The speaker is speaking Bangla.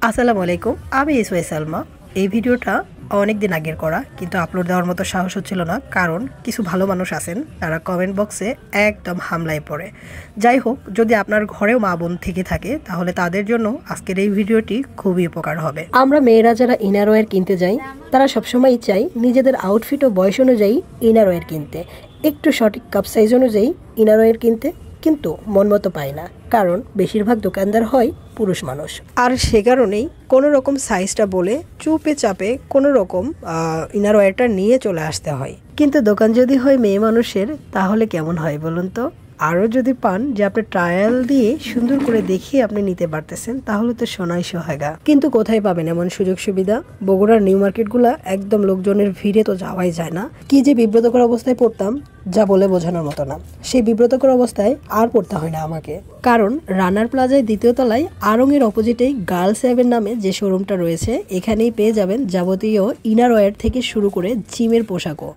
আসসালামু আলাইকুম, আমি ইসওয়াই সালমা। এই ভিডিওটা অনেক দিন আগের করা, কিন্তু আপলোড দেওয়ার মতো সাহস হচ্ছিল না, কারণ কিছু ভালো মানুষ আছেন তারা কমেন্ট বক্সে একদম হামলায় পড়ে। যাই হোক, যদি আপনার ঘরেও মা বোন থেকে থাকে তাহলে তাদের জন্য আজকের এই ভিডিওটি খুবই উপকার হবে। আমরা মেয়েরা যারা ইনারওয়্যার কিনতে যাই তারা সবসময়ই চাই নিজেদের আউটফিট ও বয়স অনুযায়ী ইনারওয়্যার কিনতে, একটু সঠিক কাপ সাইজ অনুযায়ী ইনারওয়্যার কিনতে, কিন্তু মন মতো পায় না, কারণ বেশিরভাগ দোকানদার হয় পুরুষ মানুষ। আর সে কারণেই কোনো রকম সাইজটা বলে চুপে চাপে কোনো রকম ইনারওয়্যারটা নিয়ে চলে আসতে হয়। কিন্তু দোকান যদি হয় মেয়ে মানুষের, তাহলে কেমন হয় বলুন তো? আরও যদি পান যে আপনি ট্রায়াল দিয়ে সুন্দর করে দেখিয়ে আপনি নিতে পারতেছেন, তাহলে তো সোনাই সোহাগা। কিন্তু কোথায় পাবেন এমন সুযোগ সুবিধা? বগুড়ার নিউ মার্কেটগুলা একদম লোকজনের ভিড়ে তো যাওয়াই যায় না। কি যে বিব্রতকর অবস্থায় পড়তাম, যা বলে বোঝানোর মতো না। সেই বিব্রতকর অবস্থায় আর পড়তে হয় না আমাকে, কারণ রানার প্লাজায় দ্বিতীয় তলায় আড়ং-এর অপোজিটেই গার্লস হেভেন নামে যে শোরুমটা রয়েছে, এখানেই পেয়ে যাবেন যাবতীয় ইনারওয়্যার থেকে শুরু করে জিমের পোশাকও।